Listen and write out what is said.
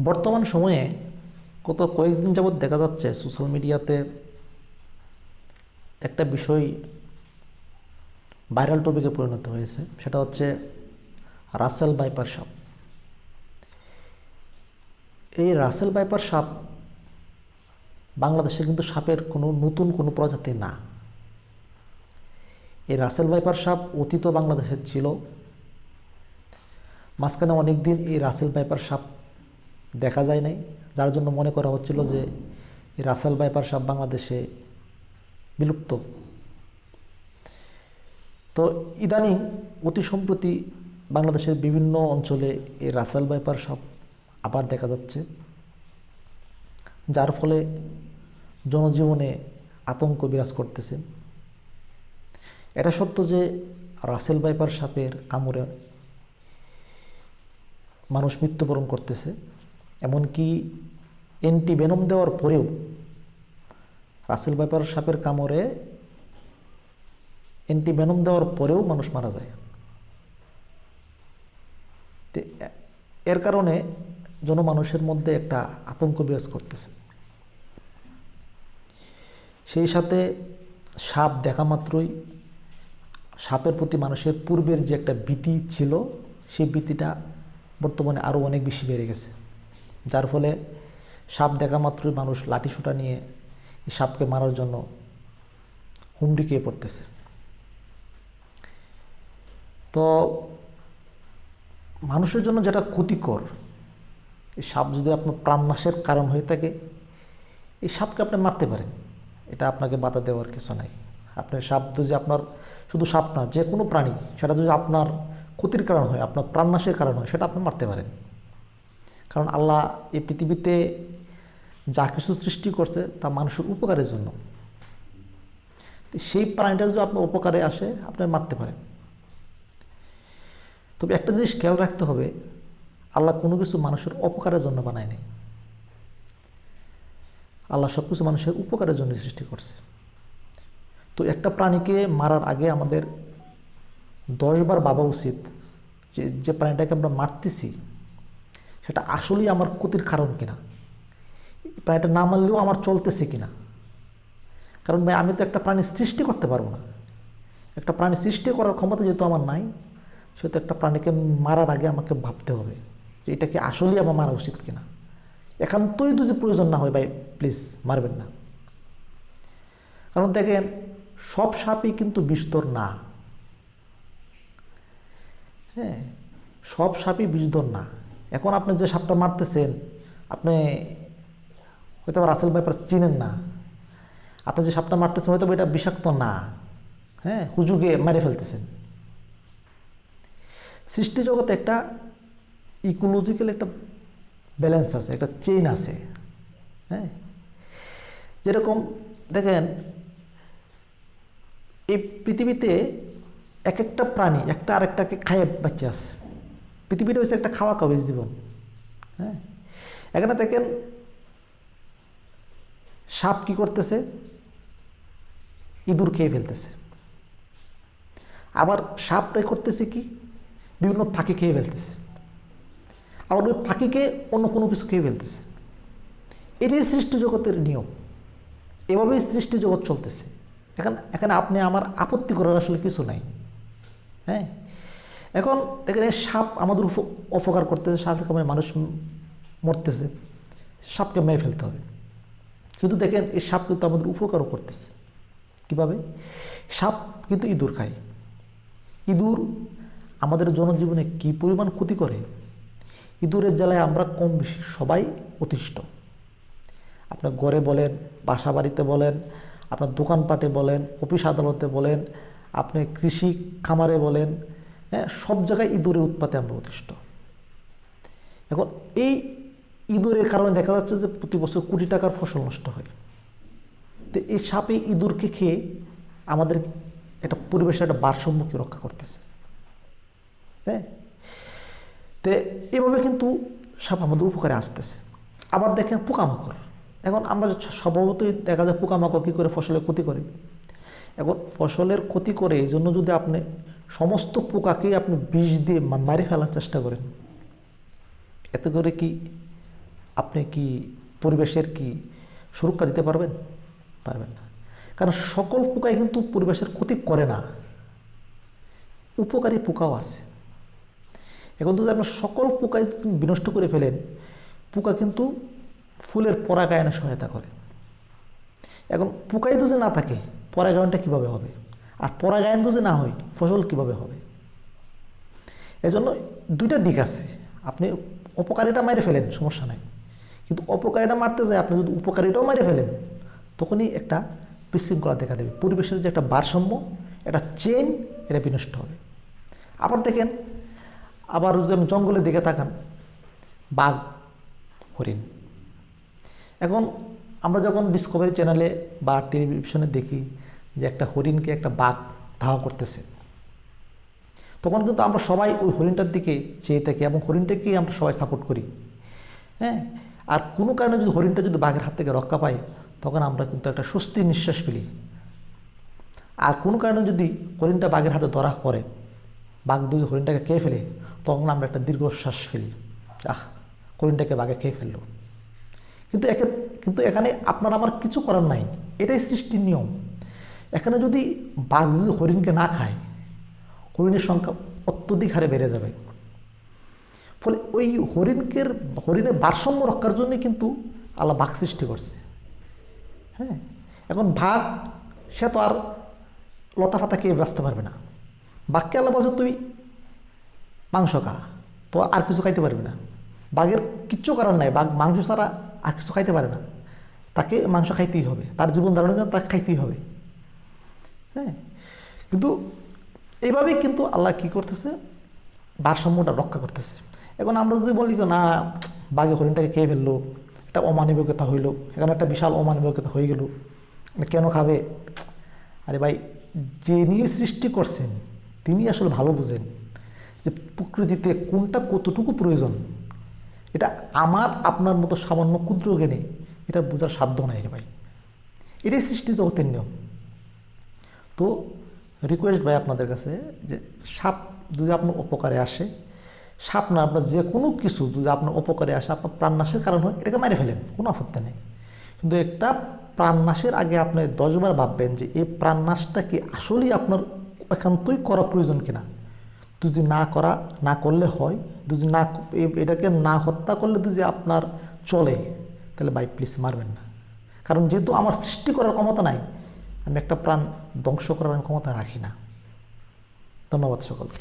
বর্তমান সময়ে গত কয়েকদিন যাবৎ দেখা যাচ্ছে সোশ্যাল মিডিয়াতে একটা বিষয় ভাইরাল টপিকে পরিণত হয়েছে। সেটা হচ্ছে রাসেল ভাইপার সাপ। এই রাসেল ভাইপার সাপ বাংলাদেশে কিন্তু সাপের নতুন কোনো প্রজাতি না। এই রাসেল ভাইপার সাপ অতীত বাংলাদেশের ছিল। মাঝখানে অনেক দিন এই রাসেল ভাইপার সাপ দেখা যায় নাই, যার জন্য মনে করা হচ্ছিল যে এই রাসেল ভাইপার সাপ বাংলাদেশে বিলুপ্ত। তো ইদানিং অতি সম্প্রতি বাংলাদেশের বিভিন্ন অঞ্চলে এই রাসেল ভাইপার সাপ আবার দেখা যাচ্ছে, যার ফলে জনজীবনে আতঙ্ক বিরাজ করতেছে। এটা সত্য যে রাসেল ভাইপার সাপের কামড়ে মানুষ মৃত্যুবরণ করতেছে, এমনকি অ্যান্টিভেনম দেওয়ার পরেও রাসেল ভাইপার সাপের কামড়ে অ্যান্টিভেনম দেওয়ার পরেও মানুষ মারা যায়। তো এর কারণে জনমানুষের মধ্যে একটা আতঙ্ক বিরাজ করতেছে। সেই সাথে সাপ দেখা মাত্রই সাপের প্রতি মানুষের পূর্বের যে একটা ভীতি ছিল, সেই ভীতিটা বর্তমানে আরও অনেক বেশি বেড়ে গেছে, যার ফলে সাপ দেখা মাত্রই মানুষ লাঠিসোঁটা নিয়ে এই সাপকে মারার জন্য হুমড়ি খেয়ে পড়তেছে। তো মানুষের জন্য যেটা ক্ষতিকর, এই সাপ যদি আপনার প্রাণনাশের কারণ হয়ে থাকে, এই সাপকে আপনি মারতে পারেন, এটা আপনাকে বাধা দেওয়ার কিছু নাই। আপনার সাপ যদি আপনার শুধু সাপ না, যে কোনো প্রাণী, সেটা যদি আপনার ক্ষতির কারণ হয়, আপনার প্রাণনাশের কারণ হয়, সেটা আপনি মারতে পারেন। কারণ আল্লাহ এই পৃথিবীতে যা কিছু সৃষ্টি করছে তা মানুষের উপকারের জন্য। সেই প্রাণীটা যদি আপনার উপকারে আসে, আপনি মারতে পারেন। তবে একটা জিনিস খেয়াল রাখতে হবে, আল্লাহ কোনো কিছু মানুষের অপকারের জন্য বানায়নি। আল্লাহ সব কিছু মানুষের উপকারের জন্য সৃষ্টি করছে। তো একটা প্রাণীকে মারার আগে আমাদের 10 বার ভাবা উচিত যে প্রাণীটাকে আমরা মারতেছি সেটা আসলেই আমার ক্ষতির কারণ কিনা, প্রাণীটা না মারলেও আমার চলতেছে কিনা। কারণ ভাই, আমি তো একটা প্রাণী সৃষ্টি করতে পারবো না। একটা প্রাণী সৃষ্টি করার ক্ষমতা যেহেতু আমার নাই, সেহেতু একটা প্রাণীকে মারার আগে আমাকে ভাবতে হবে যে এটাকে আসলেই আমার মারা উচিত কিনা। একান্তই যদি প্রয়োজন না হয় ভাই, প্লিজ মারবেন না। কারণ দেখেন, সব সাপই কিন্তু বিষধর না। হ্যাঁ, সব সাপই বিষধর না। এখন আপনি যে সাপটা মারতেছেন, আপনি হয়তো রাসেল ভাইপার চিনেন না। আপনি যে সাপটা মারতেছেন হয়তো এটা বিষাক্ত না, হ্যাঁ, হুজুগে মেরে ফেলতেছেন। সৃষ্টি জগতে একটা ইকোলজিক্যাল একটা ব্যালেন্স আছে, একটা চেইন আছে। হ্যাঁ, যেরকম দেখেন, এই পৃথিবীতে এক একটা প্রাণী একটা আরেকটাকে খাইয়ে বাচ্চা আছে। পৃথিবীটা হচ্ছে একটা খাওয়া খাওয়া জীবন। হ্যাঁ, এখানে দেখেন সাপ কি করতেছে, ইঁদুর খেয়ে ফেলতেছে। আবার সাপটাই করতেছে কি, বিভিন্ন পাখি খেয়ে ফেলতেছে। আবার ওই পাখিকে অন্য কোনো কিছু খেয়ে ফেলতেছে। এটাই সৃষ্টি জগতের নিয়ম, এভাবেই সৃষ্টি জগৎ চলতেছে। এখানে আপনি আমার আপত্তি করার আসলে কিছু নাই। হ্যাঁ, এখন দেখেন সাপ আমাদের অপকার করতেছে, সাপের কারণে মানুষ মরতেছে, সাপকে মেরে ফেলতে হবে। কিন্তু দেখেন এই সাপ কিন্তু আমাদের উপকারও করতেছে। কীভাবে? সাপ কিন্তু ইঁদুর খায়। ইঁদুর আমাদের জনজীবনে কী পরিমাণ ক্ষতি করে, ইঁদুরের জ্বালায় আমরা কম বেশি সবাই অতিষ্ঠ। আপনার ঘরে বলেন, বাসা বাড়িতে বলেন, আপনার দোকানপাটে বলেন, অফিস আদালতে বলেন, আপনি কৃষি খামারে বলেন, হ্যাঁ, সব জায়গায় ইঁদুরের উৎপাতে আমরা অতিষ্ঠ। এখন এই ইঁদুরের কারণে দেখা যাচ্ছে যে প্রতি বছর কোটি টাকার ফসল নষ্ট হয়। তো এই সাপে ইঁদুরকে খেয়ে আমাদের একটা পরিবেশের একটা ভারসাম্যকে রক্ষা করতেছে। হ্যাঁ, তো এভাবে কিন্তু সাপ আমাদের উপকারে আসতেছে। আবার দেখেন পোকামাকড়, এখন আমরা স্বভাবতই দেখা যায় পোকামাকড় কী করে ফসলের ক্ষতি করে। এখন ফসলের ক্ষতি করে এই জন্য যদি আপনি সমস্ত পোকাকেই আপনি বিষ দিয়ে মারি ফেলার চেষ্টা করেন, এতে করে কি আপনি কি পরিবেশের কি সুরক্ষা দিতে পারবেন? পারবেন না। কারণ সকল পোকাই কিন্তু পরিবেশের ক্ষতি করে না, উপকারী পোকাও আছে। এখন যদি আপনি সকল পোকাই বিনষ্ট করে ফেলেন, পোকা কিন্তু ফুলের পরাগায়নে সহায়তা করে। এখন পোকাই যদি না থাকে, পরাগায়নটা কীভাবে হবে? আর পরাগায়ন যদি না হয়, ফসল কীভাবে হবে? এজন্য দুইটা দিক আছে। আপনি অপকারিতা মেরে ফেলেন, সমস্যা নাই, কিন্তু অপকারিতা মারতে যায় আপনি যদি উপকারিতাও মেরে ফেলেন, তখনই একটা বিশৃঙ্খলা দেখা দেবে। পরিবেশের যে একটা ভারসাম্য, একটা চেইন, এটা বিনষ্ট হবে। আবার দেখেন, আবার যদি জঙ্গলের দিকে তাকান, বাঘ, হরিণ। এখন আমরা যখন ডিসকভারি চ্যানেলে বা টেলিভিশনে দেখি যে একটা হরিণকে একটা বাঘ ধাওয়া করতেছে, তখন কিন্তু আমরা সবাই ওই হরিণটার দিকে চেয়ে থাকি এবং হরিণটাকেই আমরা সবাই সাপোর্ট করি। হ্যাঁ, আর কোনো কারণে যদি হরিণটা যদি বাঘের হাত থেকে রক্ষা পায়, তখন আমরা কিন্তু একটা স্বস্তির নিঃশ্বাস ফেলি। আর কোনো কারণে যদি হরিণটা বাঘের হাতে ধরা পড়ে, বাঘ যদি হরিণটাকে খেয়ে ফেলে, তখন আমরা একটা দীর্ঘশ্বাস ফেলি, হরিণটাকে বাঘে খেয়ে ফেললো। কিন্তু এখানে আপনার আমার কিছু করার নাই, এটাই সৃষ্টির নিয়ম। এখানে যদি বাঘ যদি হরিণকে না খায়, হরিণের সংখ্যা অত্যধিক হারে বেড়ে যাবে। ফলে ওই হরিণের ভারসাম্য রক্ষার জন্যই কিন্তু আল্লাহ বাঘ সৃষ্টি করছে। হ্যাঁ, এখন বাঘ সে তো আর লতা পাতা খেয়ে বাঁচতে পারবে না। বাঘকে আল্লাহ বলছে তুই মাংস খা, তো আর কিছু খাইতে পারবি না। বাঘের কিচ্ছু করার নাই, বাঘ মাংস ছাড়া আর কিছু খাইতে পারে না, তাকে মাংস খাইতেই হবে, তার জীবন ধারণের জন্য তাকে খাইতেই হবে। হ্যাঁ, কিন্তু এইভাবেই কিন্তু আল্লাহ কী করতেছে, ভারসাম্যটা রক্ষা করতেছে। এখন আমরা যদি বলি না বাঘে হরিণটাকে খেয়ে ফেললো, একটা অমানবিকতা হইল, এখানে একটা বিশাল অমানবিকতা হয়ে গেল, কেন খাবে? আরে ভাই, যিনি সৃষ্টি করছেন তিনি আসলে ভালো বুঝেন যে প্রকৃতিতে কোনটা কতটুকু প্রয়োজন। এটা আমার আপনার মতো সামান্য ক্ষুদ্র জ্ঞানে এটা বোঝার সাধ্য নাই রে ভাই। এটাই সৃষ্টি জগতের নিয়ম। তো রিকোয়েস্ট ভাই আপনাদের কাছে যে সাপ যদি আপনার উপকারে আসে, সাপ না আপনার যে কোনো কিছু যদি আপনার উপকারে আসে, আপনার প্রাণনাশের কারণ হয়, এটাকে মেরে ফেলেন, কোনো আপত্তি নেই। কিন্তু একটা প্রাণনাশের আগে আপনি 10 বার ভাববেন যে এই প্রাণনাশটা কি আসলেই আপনার একান্তই করা প্রয়োজন কিনা। যদি না করলে হয়, যদি না এটাকে না হত্যা করলে যদি আপনার চলে, তাহলে ভাই প্লিজ মারবেন না। কারণ যেহেতু আমার সৃষ্টি করার ক্ষমতা নাই, আমি একটা প্রাণ ধ্বংস করার ক্ষমতা রাখি না। ধন্যবাদ সকলকে।